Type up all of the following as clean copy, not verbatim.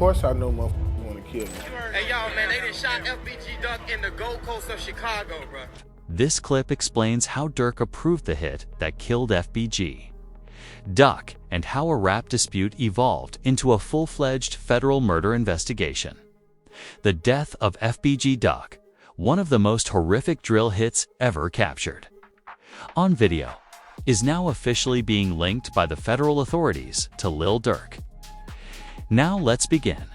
course I know motherfuckers want to kill me. Hey, y'all, man, they done shot FBG Duck in the Gold Coast of Chicago, bro. This clip explains how Durk approved the hit that killed FBG Duck and how a rap dispute evolved into a full-fledged federal murder investigation. The death of FBG Duck, one of the most horrific drill hits ever captured on video, is now officially being linked by the federal authorities to Lil Durk. Now let's begin.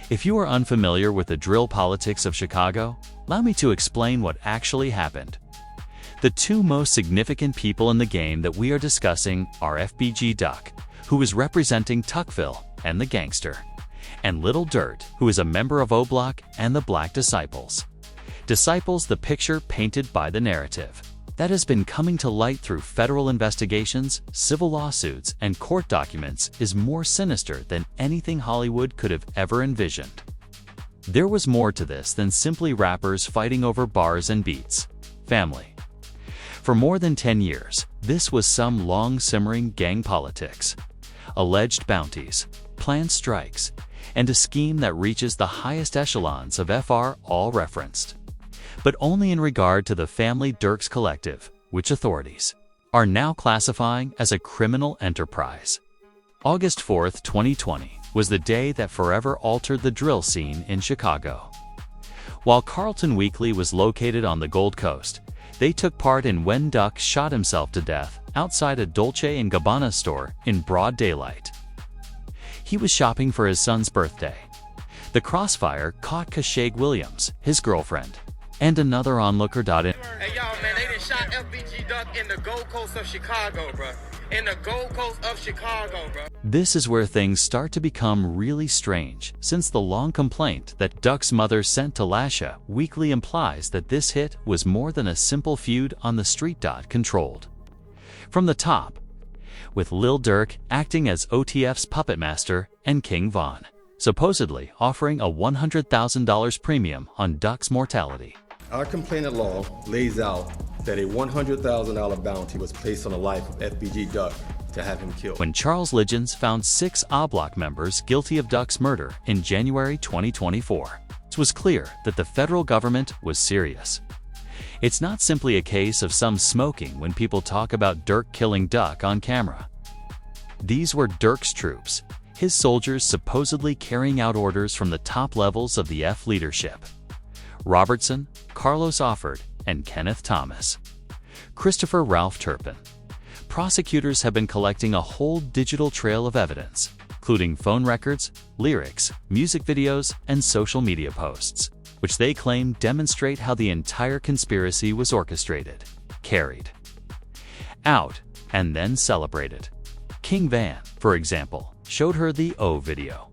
If you are unfamiliar with the drill politics of Chicago, allow me to explain what actually happened. The two most significant people in the game that we are discussing are FBG Duck, who is representing Tuckville and the Gangster, and Lil Durk, who is a member of O Block and the Black Disciples. Disciples, the picture painted by the narrative that has been coming to light through federal investigations, civil lawsuits, and court documents is more sinister than anything Hollywood could have ever envisioned. There was more to this than simply rappers fighting over bars and beats. Family. For more than 10 years, this was some long-simmering gang politics, alleged bounties, planned strikes, and a scheme that reaches the highest echelons of FR, all referenced, but only in regard to the family Durk's collective, which authorities are now classifying as a criminal enterprise. August 4, 2020, was the day that forever altered the drill scene in Chicago. While Carlton Weekly was located on the Gold Coast, they took part in when Duck shot himself to death outside a Dolce & Gabbana store in broad daylight. He was shopping for his son's birthday. The crossfire caught Kashag Williams, his girlfriend, and another onlooker. Hey, y'all, man, they done shot FBG Duck in the Gold Coast of Chicago, bro. In the Gold Coast of Chicago, bro. This is where things start to become really strange, since the long complaint that Duck's mother sent to Lasha Weekly implies that this hit was more than a simple feud on the street. Controlled from the top, with Lil Durk acting as OTF's puppet master and King Von supposedly offering a $100,000 premium on Duck's mortality. Our complainant law lays out that a $100,000 bounty was placed on the life of FBG Duck to have him killed. When Charles Liggins found 6 O Block members guilty of Duck's murder in January 2024, it was clear that the federal government was serious. It's not simply a case of some smoking when people talk about Durk killing Duck on camera. These were Durk's troops, his soldiers supposedly carrying out orders from the top levels of the F leadership: Robertson, Carlos Offord, and Kenneth Thomas. Christopher Ralph Turpin. Prosecutors have been collecting a whole digital trail of evidence, including phone records, lyrics, music videos, and social media posts, which they claim demonstrate how the entire conspiracy was orchestrated, carried out, and then celebrated. King Van, for example, showed her the O video,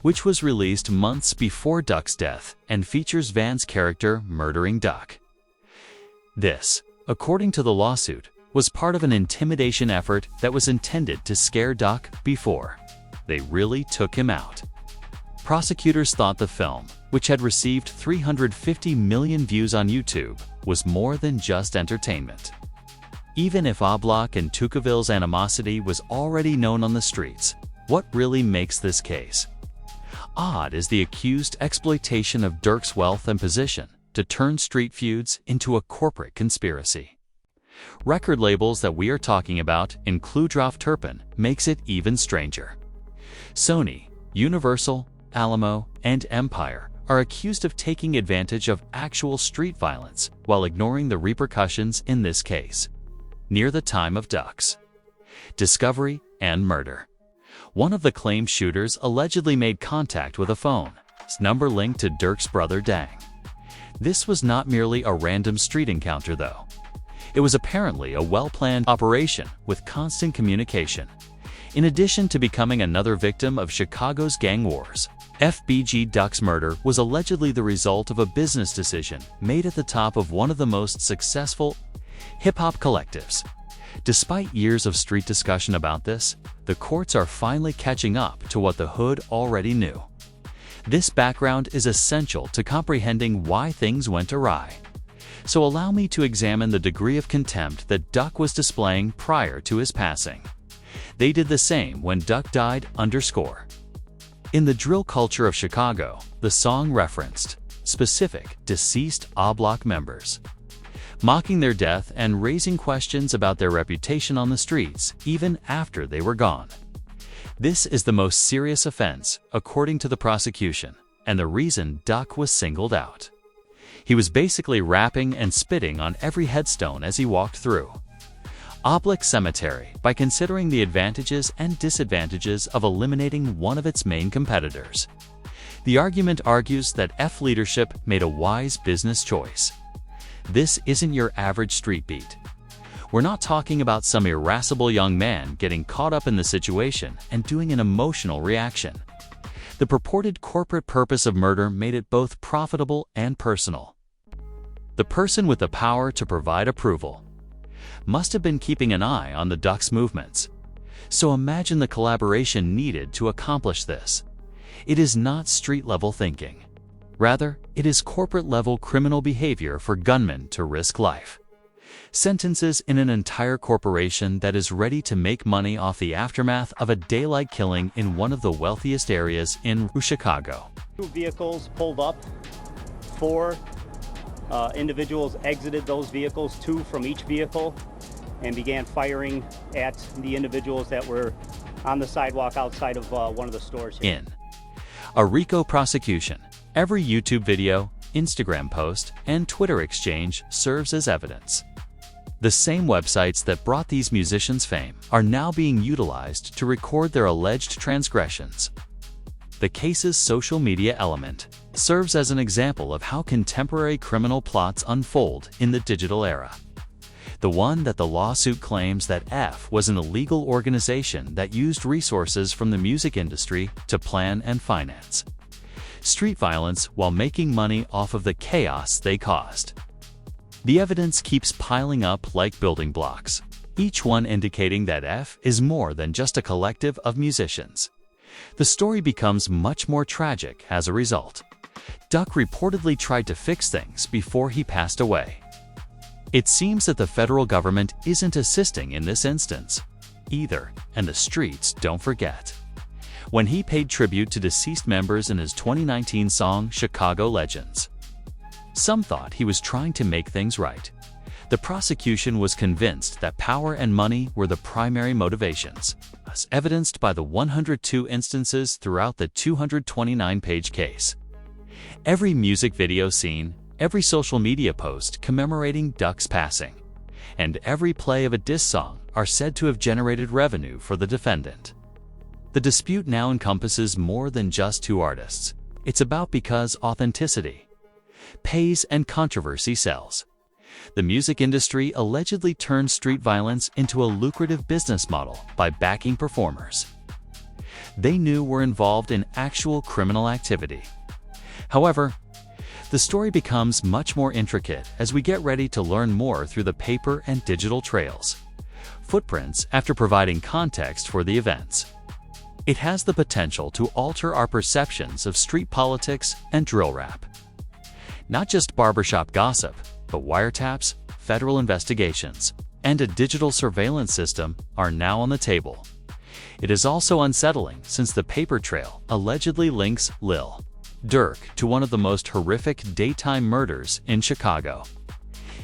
which was released months before Duck's death and features Van's character murdering Duck. This, according to the lawsuit, was part of an intimidation effort that was intended to scare Duck before they really took him out. Prosecutors thought the film, which had received 350 million views on YouTube, was more than just entertainment. Even if O Block and Tuckville's animosity was already known on the streets, what really makes this case odd is the accused exploitation of Durk's wealth and position to turn street feuds into a corporate conspiracy. Record labels that we are talking about include Ralph Turpin, makes it even stranger. Sony, Universal, Alamo, and Empire are accused of taking advantage of actual street violence while ignoring the repercussions in this case. Near the time of Duck's discovery and murder, one of the claimed shooters allegedly made contact with a phone's number linked to Durk's brother Dang. This was not merely a random street encounter, though. It was apparently a well-planned operation with constant communication. In addition to becoming another victim of Chicago's gang wars, FBG Duck's murder was allegedly the result of a business decision made at the top of one of the most successful hip-hop collectives. Despite years of street discussion about this, the courts are finally catching up to what the hood already knew. This background is essential to comprehending why things went awry. So allow me to examine the degree of contempt that Duck was displaying prior to his passing. They did the same when Duck died. In the drill culture of Chicago, the song referenced specific deceased A Block members, mocking their death and raising questions about their reputation on the streets even after they were gone. This is the most serious offense, according to the prosecution, and the reason Duck was singled out. He was basically rapping and spitting on every headstone as he walked through Obelisk Cemetery by considering the advantages and disadvantages of eliminating one of its main competitors. The argument argues that F leadership made a wise business choice. This isn't your average street beat. We're not talking about some irascible young man getting caught up in the situation and doing an emotional reaction. The purported corporate purpose of murder made it both profitable and personal. The person with the power to provide approval must have been keeping an eye on the Duck's movements. So imagine the collaboration needed to accomplish this. It is not street-level thinking. Rather, it is corporate-level criminal behavior for gunmen to risk life. Sentences in an entire corporation that is ready to make money off the aftermath of a daylight killing in one of the wealthiest areas in Chicago. 2 vehicles pulled up. 4 individuals exited those vehicles, 2 from each vehicle, and began firing at the individuals that were on the sidewalk outside of one of the stores here. In a RICO prosecution, every YouTube video, Instagram post, and Twitter exchange serves as evidence. The same websites that brought these musicians fame are now being utilized to record their alleged transgressions. The case's social media element serves as an example of how contemporary criminal plots unfold in the digital era. The one that the lawsuit claims that F was an illegal organization that used resources from the music industry to plan and finance street violence while making money off of the chaos they caused. The evidence keeps piling up like building blocks, each one indicating that F is more than just a collective of musicians. The story becomes much more tragic as a result. Duck reportedly tried to fix things before he passed away. It seems that the federal government isn't assisting in this instance either, and the streets don't forget. When he paid tribute to deceased members in his 2019 song Chicago Legends, some thought he was trying to make things right. The prosecution was convinced that power and money were the primary motivations, as evidenced by the 102 instances throughout the 229-page case. Every music video scene, every social media post commemorating Duck's passing, and every play of a diss song are said to have generated revenue for the defendant. The dispute now encompasses more than just 2 artists. It's about because authenticity pays and controversy sells. The music industry allegedly turned street violence into a lucrative business model by backing performers they knew were involved in actual criminal activity. However, the story becomes much more intricate as we get ready to learn more through the paper and digital trails. Footprints after providing context for the events. It has the potential to alter our perceptions of street politics and drill rap. Not just barbershop gossip, but wiretaps, federal investigations, and a digital surveillance system are now on the table. It is also unsettling since the paper trail allegedly links Lil Durk to one of the most horrific daytime murders in Chicago.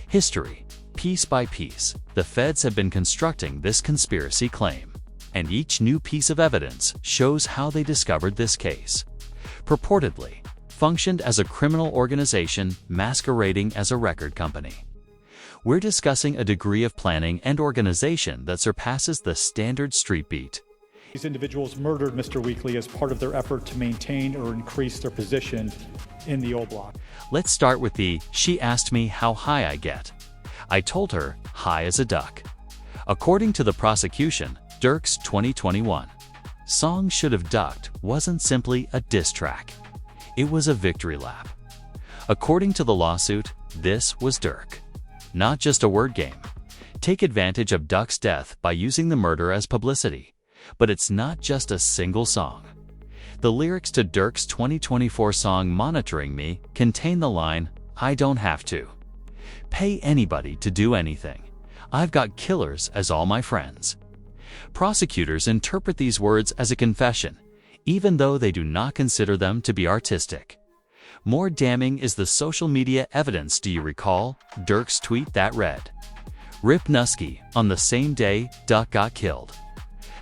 History, piece by piece, the feds have been constructing this conspiracy claim, and each new piece of evidence shows how they discovered this case. Purportedly, functioned as a criminal organization masquerading as a record company. We're discussing a degree of planning and organization that surpasses the standard street beat. These individuals murdered Mr. Weekly as part of their effort to maintain or increase their position in the O Block. Let's start with the "She asked me how high I get. I told her high as a duck." According to the prosecution, Durk's 2021 song Should Have Ducked wasn't simply a diss track. It was a victory lap. According to the lawsuit, this was Durk. Not just a word game. Take advantage of Duck's death by using the murder as publicity. But it's not just a single song. The lyrics to Durk's 2024 song Monitoring Me contain the line, "I don't have to pay anybody to do anything. I've got killers as all my friends." Prosecutors interpret these words as a confession, even though they do not consider them to be artistic. More damning is the social media evidence. Do you recall Durk's tweet that read, "Rip Nusky, on the same day Duck got killed"?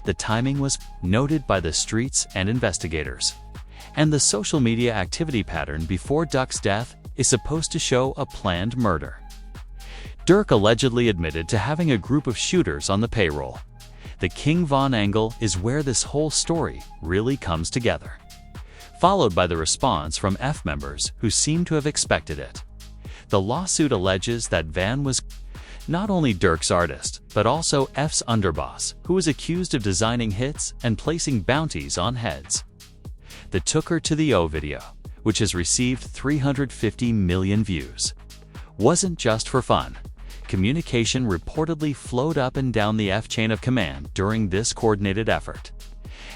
The timing was noted by the streets and investigators. And the social media activity pattern before Duck's death is supposed to show a planned murder. Durk allegedly admitted to having a group of shooters on the payroll. The King Von angle is where this whole story really comes together, followed by the response from F members who seem to have expected it. The lawsuit alleges that Van was not only Durk's artist, but also F's underboss, who was accused of designing hits and placing bounties on heads. The Took Her to the O video, which has received 350 million views, wasn't just for fun. Communication reportedly flowed up and down the F chain of command during this coordinated effort.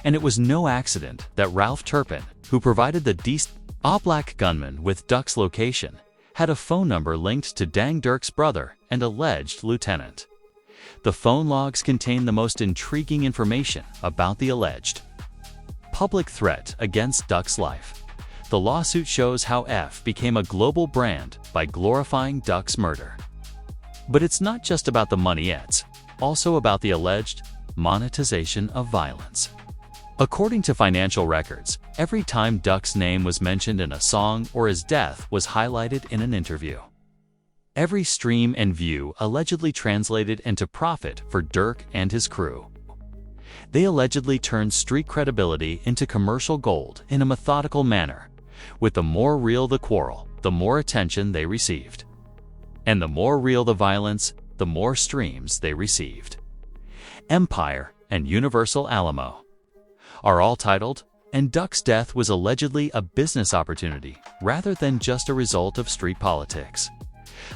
And it was no accident that Ralph Turpin, who provided the Black gunman with Duck's location, had a phone number linked to Dang Durk's brother and alleged lieutenant. The phone logs contain the most intriguing information about the alleged public threat against Duck's life. The lawsuit shows how F became a global brand by glorifying Duck's murder. But it's not just about the money, it's also about the alleged monetization of violence. According to financial records, every time Duck's name was mentioned in a song or his death was highlighted in an interview. Every stream and view allegedly translated into profit for Durk and his crew. They allegedly turned street credibility into commercial gold in a methodical manner. With the more real the quarrel, the more attention they received. And the more real the violence, the more streams they received. Empire and Universal Alamo are all titled, and Duck's death was allegedly a business opportunity rather than just a result of street politics.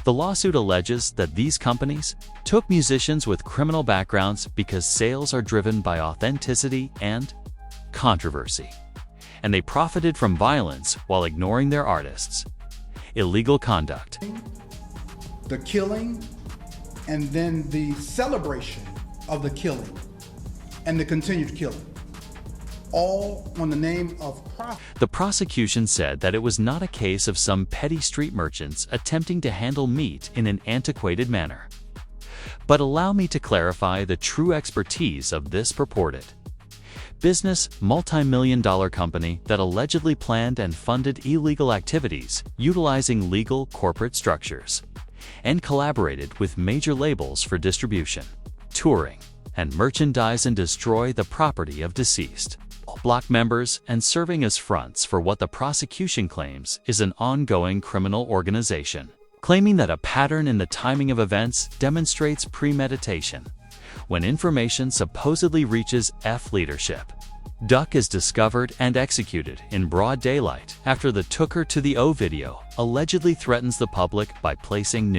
The lawsuit alleges that these companies took musicians with criminal backgrounds because sales are driven by authenticity and controversy, and they profited from violence while ignoring their artists. Illegal conduct. The killing, and then the celebration of the killing, and the continued killing, all on the name of profit. The prosecution said that it was not a case of some petty street merchants attempting to handle meat in an antiquated manner. But allow me to clarify the true expertise of this purported business multi-million-dollar company that allegedly planned and funded illegal activities utilizing legal corporate structures, and collaborated with major labels for distribution, touring, and merchandise and destroy the property of deceased Block members and serving as fronts for what the prosecution claims is an ongoing criminal organization, claiming that a pattern in the timing of events demonstrates premeditation. When information supposedly reaches F leadership, Duck is discovered and executed in broad daylight after the Took Her to the O video allegedly threatens the public by placing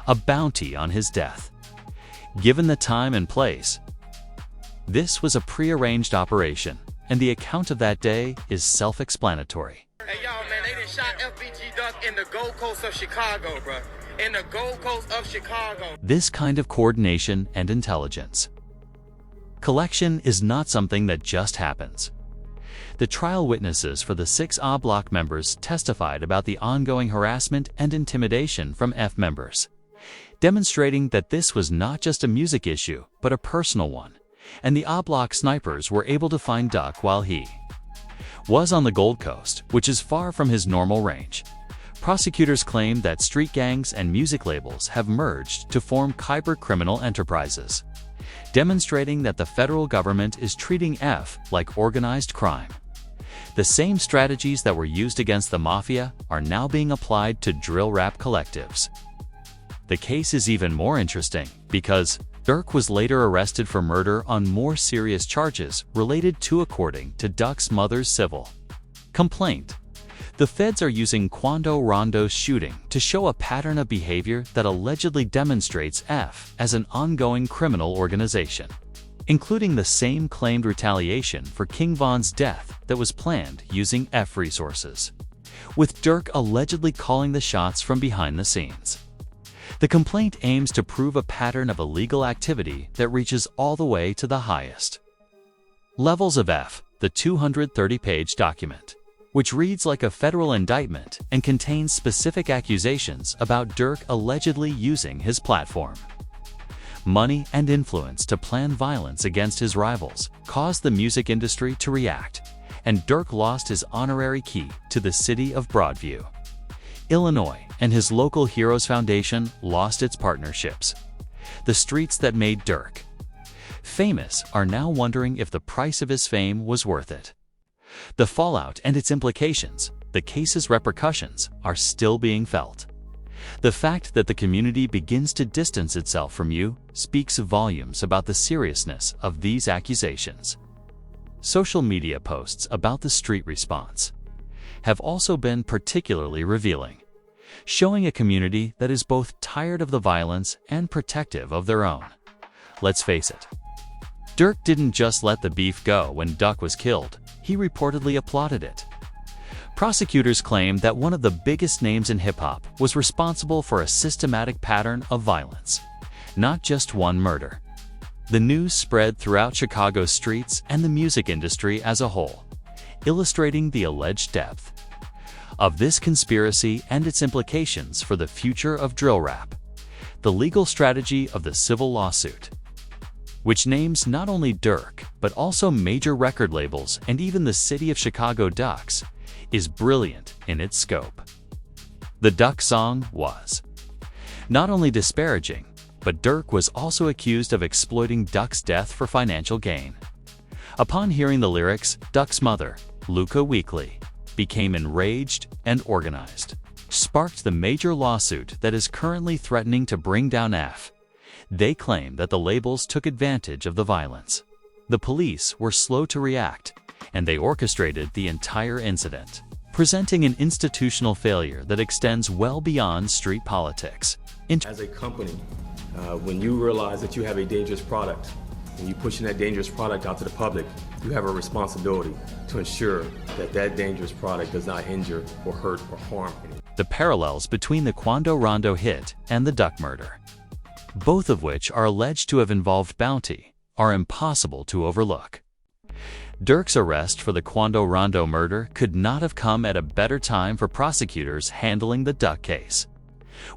a bounty on his death. Given the time and place, this was a prearranged operation, and the account of that day is self-explanatory. Hey, y'all, man, they done shot FBG Duck in the Gold Coast of Chicago, bro. In the Gold Coast of Chicago. This kind of coordination and intelligence collection is not something that just happens. The trial witnesses for the 6 Block members testified about the ongoing harassment and intimidation from F members, demonstrating that this was not just a music issue, but a personal one. And the Block snipers were able to find Duck while he was on the Gold Coast, which is far from his normal range. Prosecutors claim that street gangs and music labels have merged to form cyber criminal enterprises, demonstrating that the federal government is treating F like organized crime. The same strategies that were used against the mafia are now being applied to drill rap collectives. The case is even more interesting because Durk was later arrested for murder on more serious charges related to, according to Duck's mother's civil complaint. The feds are using Quando Rondo's shooting to show a pattern of behavior that allegedly demonstrates F as an ongoing criminal organization, including the same claimed retaliation for King Von's death that was planned using F resources, with Durk allegedly calling the shots from behind the scenes. The complaint aims to prove a pattern of illegal activity that reaches all the way to the highest levels of F, the 230-page document, which reads like a federal indictment and contains specific accusations about Durk allegedly using his platform, money, and influence to plan violence against his rivals caused the music industry to react, and Durk lost his honorary key to the city of Broadview, Illinois, and his local Heroes Foundation lost its partnerships. The streets that made Durk famous are now wondering if the price of his fame was worth it. The fallout and its implications, the case's repercussions, are still being felt. The fact that the community begins to distance itself from you speaks volumes about the seriousness of these accusations. Social media posts about the street response have also been particularly revealing, showing a community that is both tired of the violence and protective of their own. Let's face it, Durk didn't just let the beef go when Duck was killed, he reportedly applauded it. Prosecutors claim that one of the biggest names in hip-hop was responsible for a systematic pattern of violence, not just one murder. The news spread throughout Chicago's streets and the music industry as a whole, illustrating the alleged depth of this conspiracy and its implications for the future of drill rap. The legal strategy of the civil lawsuit, which names not only Durk, but also major record labels and even the city of Chicago Ducks, is brilliant in its scope. The Duck song was not only disparaging, but Durk was also accused of exploiting Duck's death for financial gain. Upon hearing the lyrics, Duck's mother, Luca Weekly, became enraged and organized, sparked the major lawsuit that is currently threatening to bring down F. They claim that the labels took advantage of the violence. The police were slow to react, and they orchestrated the entire incident, presenting an institutional failure that extends well beyond street politics. As a company, when you realize that you have a dangerous product, and you pushing that dangerous product out to the public, you have a responsibility to ensure that that dangerous product does not injure or hurt or harm anyone. The parallels between the Quando Rondo hit and the Duck murder, both of which are alleged to have involved bounty, are impossible to overlook. Durk's arrest for the Quando Rondo murder could not have come at a better time for prosecutors handling the Duck case.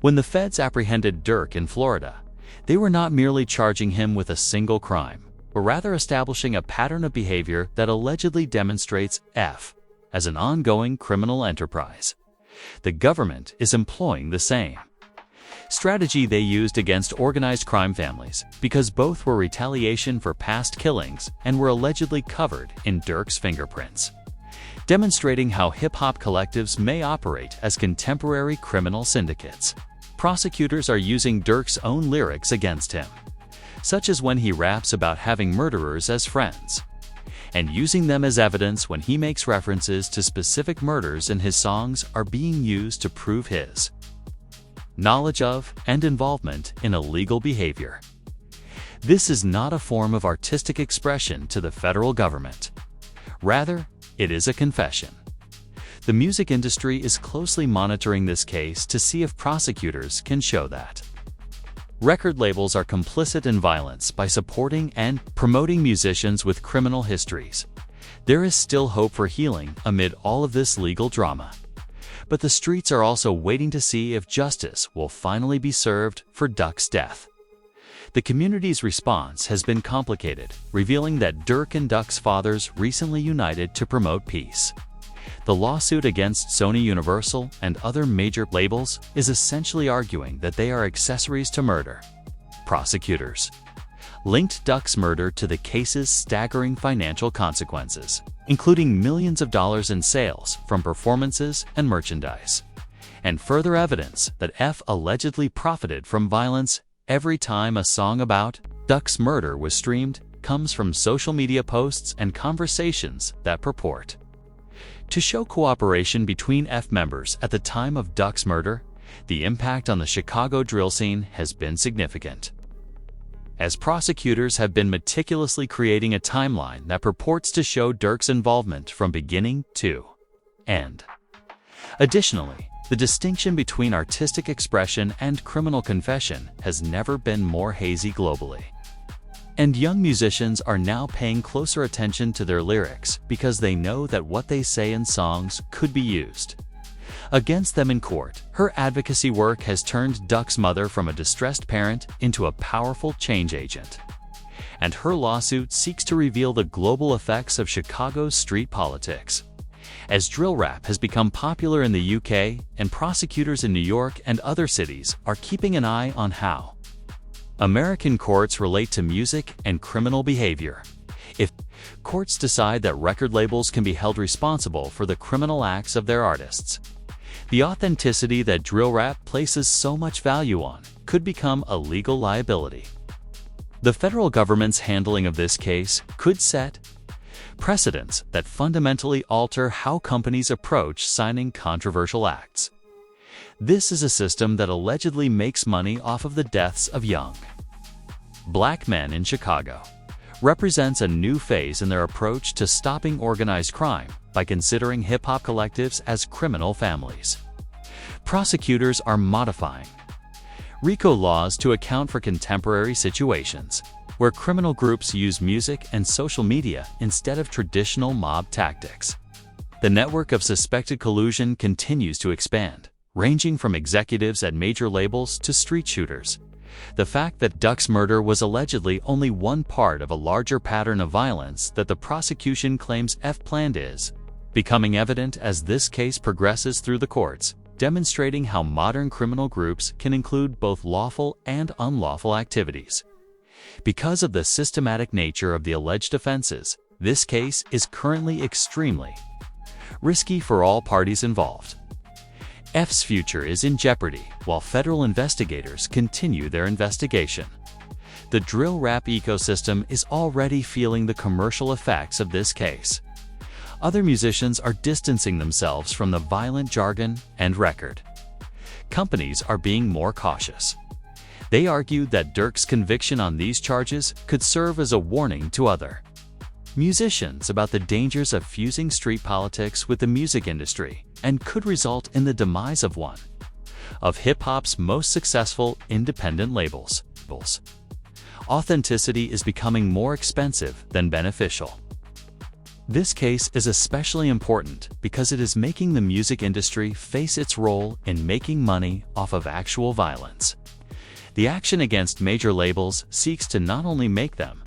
When the feds apprehended Durk in Florida, they were not merely charging him with a single crime, but rather establishing a pattern of behavior that allegedly demonstrates F as an ongoing criminal enterprise. The government is employing the same strategy they used against organized crime families, because both were retaliation for past killings and were allegedly covered in Durk's fingerprints, demonstrating how hip-hop collectives may operate as contemporary criminal syndicates. Prosecutors are using Durk's own lyrics against him, such as when he raps about having murderers as friends, and using them as evidence when he makes references to specific murders in his songs are being used to prove his knowledge of and involvement in illegal behavior. This is not a form of artistic expression to the federal government. Rather, it is a confession. The music industry is closely monitoring this case to see if prosecutors can show that record labels are complicit in violence by supporting and promoting musicians with criminal histories. There is still hope for healing amid all of this legal drama. But the streets are also waiting to see if justice will finally be served for Duck's death. The community's response has been complicated, revealing that Durk and Duck's fathers recently united to promote peace. The lawsuit against Sony Universal and other major labels is essentially arguing that they are accessories to murder. Prosecutors linked Duck's murder to the case's staggering financial consequences, including millions of dollars in sales from performances and merchandise, and further evidence that F allegedly profited from violence. Every time a song about Duck's murder was streamed comes from social media posts and conversations that purport to show cooperation between F members at the time of Duck's murder. The impact on the Chicago drill scene has been significant, as prosecutors have been meticulously creating a timeline that purports to show Durk's involvement from beginning to end. Additionally, the distinction between artistic expression and criminal confession has never been more hazy globally. And young musicians are now paying closer attention to their lyrics because they know that what they say in songs could be used against them in court. Her advocacy work has turned Duck's mother from a distressed parent into a powerful change agent. And her lawsuit seeks to reveal the global effects of Chicago's street politics. As drill rap has become popular in the UK, and prosecutors in New York and other cities are keeping an eye on how American courts relate to music and criminal behavior. If courts decide that record labels can be held responsible for the criminal acts of their artists, the authenticity that drill rap places so much value on could become a legal liability. The federal government's handling of this case could set precedents that fundamentally alter how companies approach signing controversial acts. This is a system that allegedly makes money off of the deaths of young black men in Chicago, represents a new phase in their approach to stopping organized crime by considering hip-hop collectives as criminal families. Prosecutors are modifying RICO laws to account for contemporary situations where criminal groups use music and social media instead of traditional mob tactics. The network of suspected collusion continues to expand, ranging from executives at major labels to street shooters. The fact that Duck's murder was allegedly only one part of a larger pattern of violence that the prosecution claims planned is becoming evident as this case progresses through the courts, demonstrating how modern criminal groups can include both lawful and unlawful activities. Because of the systematic nature of the alleged offenses, this case is currently extremely risky for all parties involved. F's future is in jeopardy while federal investigators continue their investigation. The drill rap ecosystem is already feeling the commercial effects of this case. Other musicians are distancing themselves from the violent jargon and record companies are being more cautious. They argued that Durk's conviction on these charges could serve as a warning to other musicians about the dangers of fusing street politics with the music industry and could result in the demise of one of hip-hop's most successful independent labels. Authenticity is becoming more expensive than beneficial. This case is especially important because it is making the music industry face its role in making money off of actual violence. The action against major labels seeks to not only make them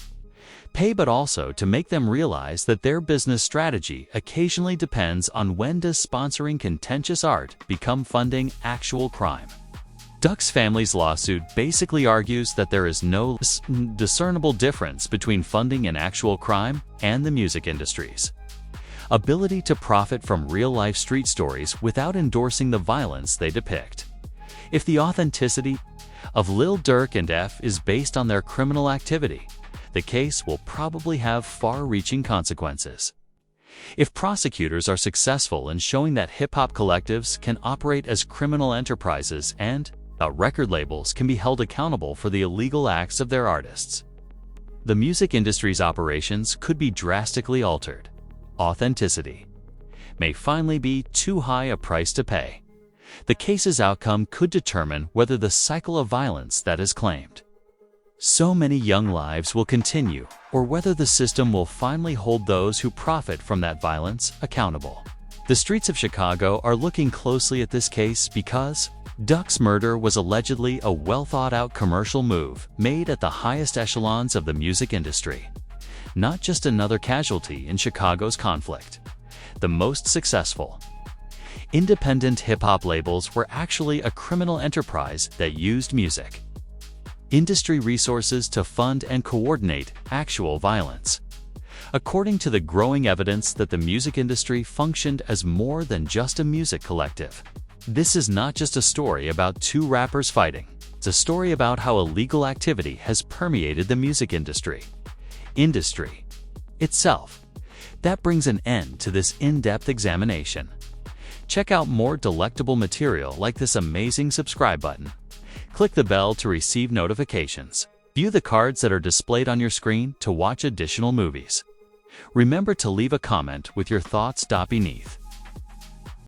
pay but also to make them realize that their business strategy occasionally depends on when does sponsoring contentious art become funding actual crime. Duck's family's lawsuit basically argues that there is no discernible difference between funding an actual crime and the music industry's ability to profit from real-life street stories without endorsing the violence they depict. If the authenticity of Lil Durk and F is based on their criminal activity, the case will probably have far-reaching consequences. If prosecutors are successful in showing that hip-hop collectives can operate as criminal enterprises and record labels can be held accountable for the illegal acts of their artists, the music industry's operations could be drastically altered. Authenticity may finally be too high a price to pay. The case's outcome could determine whether the cycle of violence that is claimed so many young lives will continue, or whether the system will finally hold those who profit from that violence accountable. The streets of Chicago are looking closely at this case because Duck's murder was allegedly a well-thought-out commercial move made at the highest echelons of the music industry. Not just another casualty in Chicago's conflict. The most successful independent hip-hop labels were actually a criminal enterprise that used music industry resources to fund and coordinate actual violence. According to the growing evidence that the music industry functioned as more than just a music collective. This is not just a story about two rappers fighting. It's a story about how illegal activity has permeated the music industry itself. That brings an end to this in-depth examination. Check out more delectable material like this amazing subscribe button. Click the bell to receive notifications. View the cards that are displayed on your screen to watch additional movies. Remember to leave a comment with your thoughts beneath.